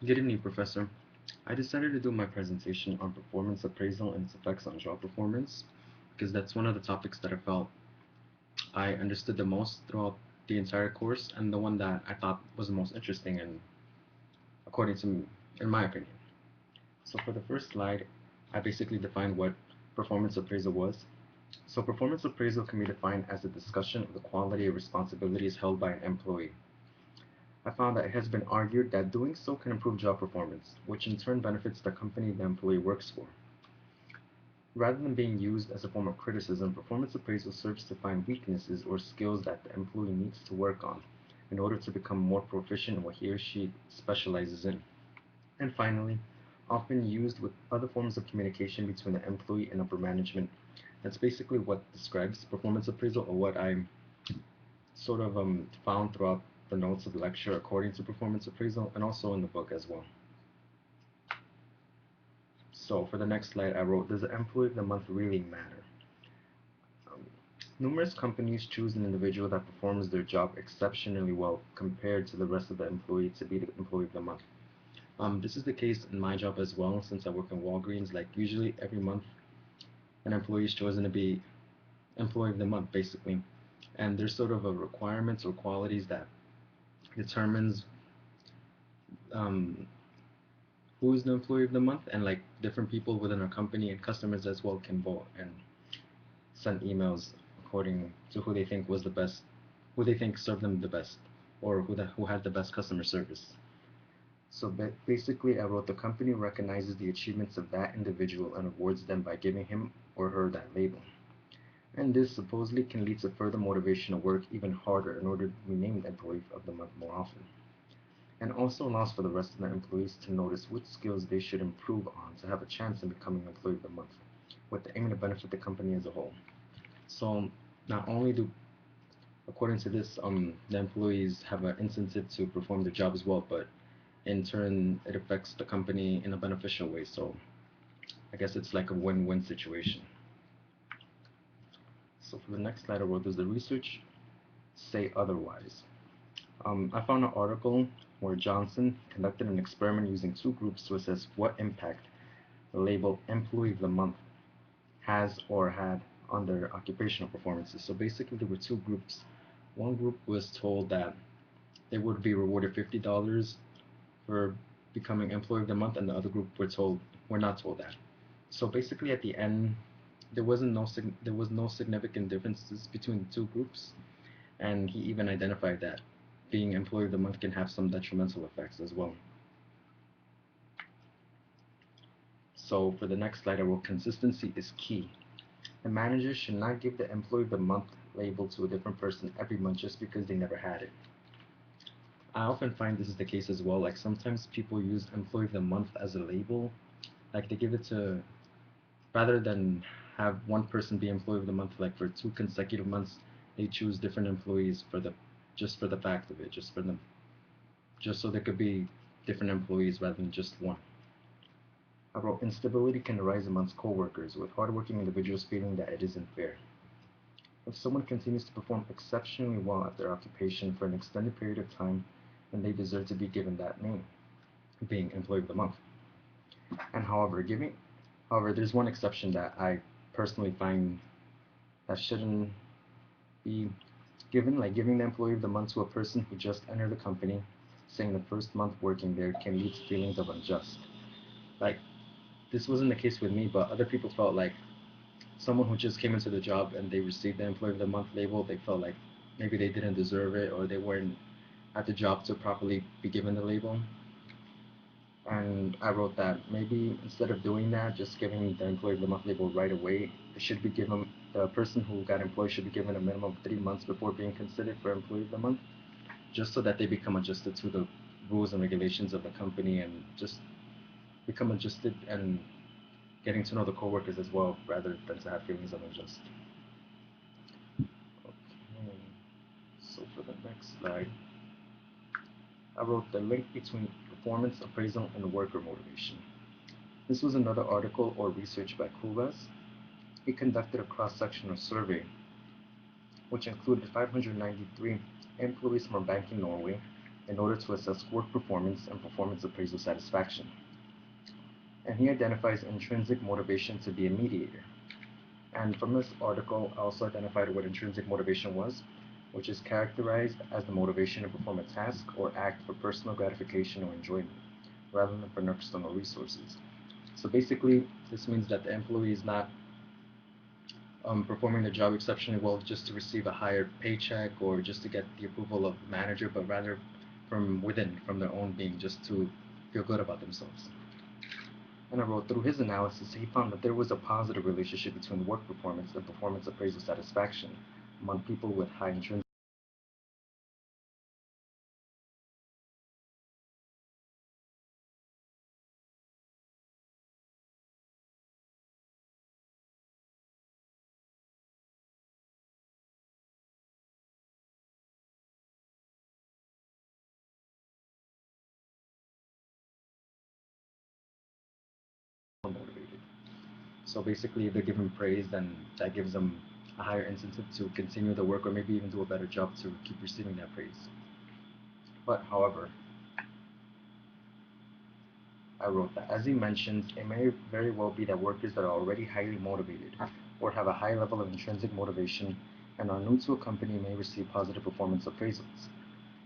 Good evening, Professor. I decided to do my presentation on performance appraisal and its effects on job performance because that's one of the topics that I felt I understood the most throughout the entire course and the one that I thought was the most interesting and according to me, in my opinion. So for the first slide, I basically defined what performance appraisal was. So performance appraisal can be defined as a discussion of the quality of responsibilities held by an employee. I found that it has been argued that doing so can improve job performance, which in turn benefits the company the employee works for. Rather than being used as a form of criticism, performance appraisal serves to find weaknesses or skills that the employee needs to work on in order to become more proficient in what he or she specializes in. And finally, often used with other forms of communication between the employee and upper management. That's basically what describes performance appraisal, or what I sort of found throughout the notes of the lecture according to performance appraisal, and also in the book as well. So for the next slide, I wrote, does the employee of the month really matter? Um, Numerous companies choose an individual that performs their job exceptionally well compared to the rest of the employee to be the employee of the month. This is the case in my job as well, since I work in Walgreens. Like usually every month, an employee is chosen to be employee of the month, basically. And there's sort of a requirements or qualities that determines um, who is the employee of the month, and like different people within our company and customers as well can vote and send emails according to who they think was the best, who they think served them the best, or who had the best customer service. So basically, I wrote, the company recognizes the achievements of that individual and awards them by giving him or her that label. And this supposedly can lead to further motivation to work even harder in order to be named employee of the month more often. And also allows for the rest of the employees to notice which skills they should improve on to have a chance in becoming employee of the month, with the aim to benefit the company as a whole. So not only do, according to this, the employees have an incentive to perform their job as well, but in turn, it affects the company in a beneficial way. So I guess it's like a win-win situation. So for the next slide I wrote, does the research say otherwise? I found an article where Johnson conducted an experiment using two groups to assess what impact the label Employee of the Month has or had on their occupational performances. So basically, there were two groups. One group was told that they would be rewarded $50 for becoming Employee of the Month, and the other group were not told that. So basically, at the end, there was no significant differences between the two groups, and he even identified that being Employee of the Month can have some detrimental effects as well. So for the next slide, I wrote, consistency is key. The manager should not give the Employee of the Month label to a different person every month just because they never had it. I often find this is the case as well. Like sometimes people use Employee of the Month as a label, like they give it to, rather than have one person be Employee of the Month like for 2 consecutive months, they choose different employees for the, just for the fact of it, just for them, just so there could be different employees rather than just one. I wrote, instability can arise amongst coworkers, with hardworking individuals feeling that it isn't fair. If someone continues to perform exceptionally well at their occupation for an extended period of time, then they deserve to be given that name, being Employee of the Month. And however, there's one exception that I personally find that shouldn't be given, like giving the Employee of the Month to a person who just entered the company, saying the first month working there can lead to feelings of unjust. Like, this wasn't the case with me, but other people felt like someone who just came into the job and they received the Employee of the Month label, they felt like maybe they didn't deserve it, or they weren't at the job to properly be given the label. And I wrote that maybe instead of doing that, just giving the Employee of the Month label right away, it should be given, the person who got employed should be given a minimum of 3 months before being considered for Employee of the Month, just so that they become adjusted to the rules and regulations of the company, and just become adjusted and getting to know the coworkers as well, rather than to have feelings of unjust. Okay. So for the next slide, I wrote the link between performance appraisal and worker motivation. This was another article or research by Kulas. He conducted a cross-sectional survey which included 593 employees from a bank in Norway, in order to assess work performance and performance appraisal satisfaction. And he identifies intrinsic motivation to be a mediator. And from this article, I also identified what intrinsic motivation was, which is characterized as the motivation to perform a task or act for personal gratification or enjoyment, rather than for external resources. So basically, this means that the employee is not performing the job exceptionally well just to receive a higher paycheck or just to get the approval of the manager, but rather from within, from their own being, just to feel good about themselves. And I wrote, through his analysis, he found that there was a positive relationship between work performance and performance appraisal satisfaction among people with high intrinsic motivated. So basically, if they're given praise, then that gives them a higher incentive to continue the work or maybe even do a better job to keep receiving that praise. But however, I wrote that, as he mentions, it may very well be that workers that are already highly motivated or have a high level of intrinsic motivation and are new to a company may receive positive performance appraisals.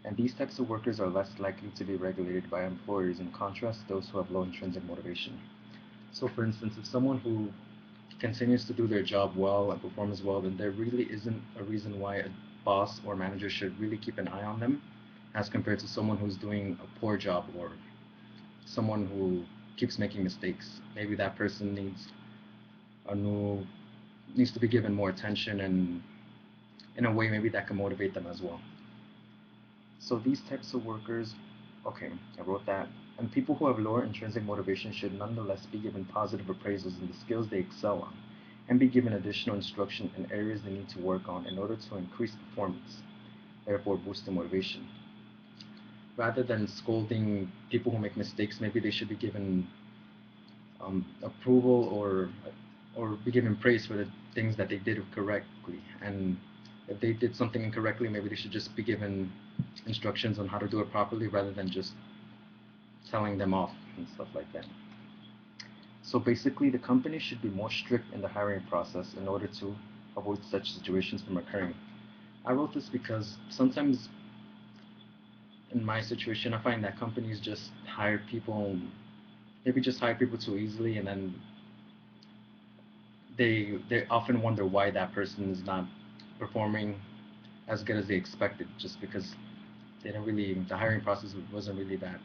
And these types of workers are less likely to be regulated by employers in contrast to those who have low intrinsic motivation. So for instance, if someone who continues to do their job well and performs well, then there really isn't a reason why a boss or manager should really keep an eye on them as compared to someone who's doing a poor job or someone who keeps making mistakes. Maybe that person a new needs to be given more attention and in a way maybe that can motivate them as well. So these types of workers, okay, I wrote that. And people who have lower intrinsic motivation should nonetheless be given positive appraisals in the skills they excel on and be given additional instruction in areas they need to work on in order to increase performance, therefore boosting motivation. Rather than scolding people who make mistakes, maybe they should be given approval or be given praise for the things that they did correctly. And if they did something incorrectly, maybe they should just be given instructions on how to do it properly rather than just telling them off and stuff like that. So basically, the company should be more strict in the hiring process in order to avoid such situations from occurring. I wrote this because sometimes in my situation, I find that companies just hire people, maybe just hire people too easily, and then they often wonder why that person is not performing as good as they expected, just because they didn't really the hiring process wasn't really that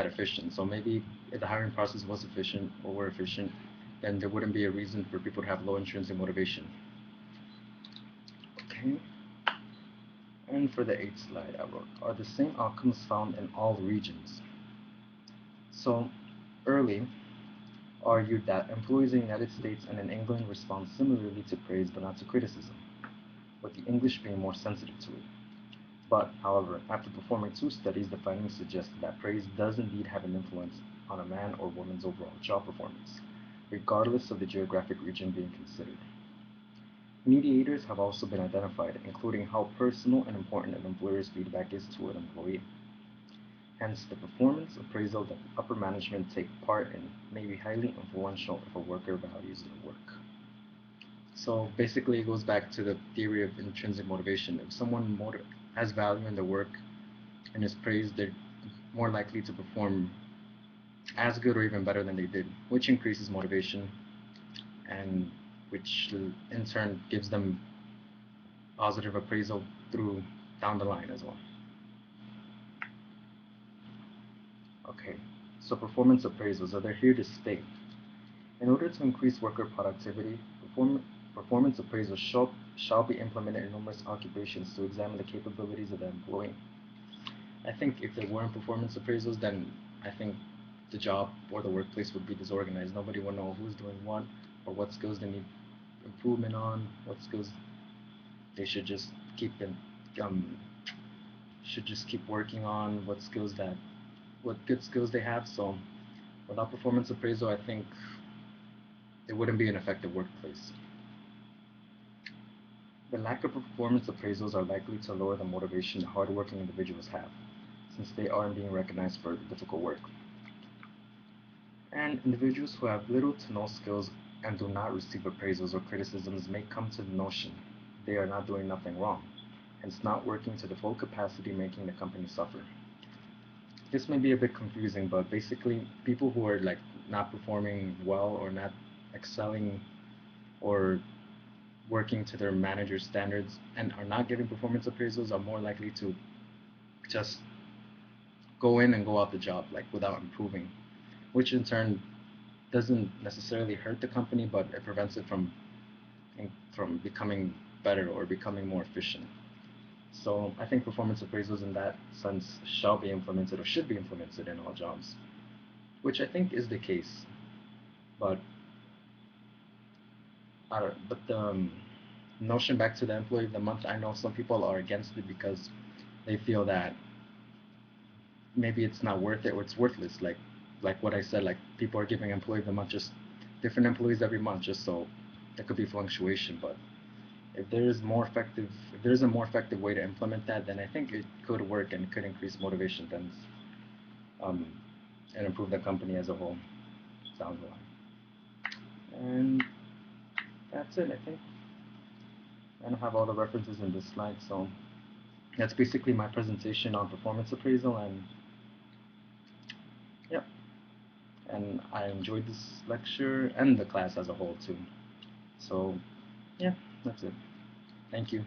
efficient. So maybe if the hiring process was efficient or were efficient, then there wouldn't be a reason for people to have low intrinsic motivation. Okay. And for the eighth slide, I wrote, are the same outcomes found in all regions? So early argued that employees in the United States and in England respond similarly to praise but not to criticism, with the English being more sensitive to it. But, however, after performing two studies, the findings suggested that praise does indeed have an influence on a man or woman's overall job performance, regardless of the geographic region being considered. Mediators have also been identified, including how personal and important an employer's feedback is to an employee. Hence, the performance appraisal that upper management take part in may be highly influential if a worker values their work. So basically, it goes back to the theory of intrinsic motivation. If someone has value in their work and is praised, they're more likely to perform as good or even better than they did, which increases motivation and which in turn gives them positive appraisal through down the line as well. Okay, so performance appraisals are they're here to stay. In order to increase worker productivity, performance appraisals shall be implemented in numerous occupations to examine the capabilities of the employee. I think if there weren't performance appraisals, then I think the job or the workplace would be disorganized. Nobody would know who's doing what or what skills they need improvement on, what skills they should just um, keep working on, what good skills they have. So without performance appraisal, I think it wouldn't be an effective workplace. The lack of performance appraisals are likely to lower the motivation that hardworking individuals have. since they aren't being recognized for difficult work. And individuals who have little to no skills and do not receive appraisals or criticisms may come to the notion they are not doing nothing wrong, hence not working to the full capacity, making the company suffer. This may be a bit confusing, but basically, people who are like not performing well or not excelling or working to their manager's standards and are not getting performance appraisals are more likely to just go in and go out the job like without improving, which in turn doesn't necessarily hurt the company, but it prevents it from becoming better or becoming more efficient. So I think performance appraisals in that sense shall be implemented or should be implemented in all jobs, which I think is the case. But but the notion back to the employee of the month, I know some people are against it because they feel that maybe it's not worth it or it's worthless. Like what I said, like people are giving employee of the month just different employees every month just so there could be fluctuation. But if there is a more effective way to implement that, then I think it could work and could increase motivation then um, and improve the company as a whole down the line. And that's it, I think. I don't have all the references in this slide, so that's basically my presentation on performance appraisal. And yeah, and I enjoyed this lecture and the class as a whole too. So yeah, that's it. Thank you.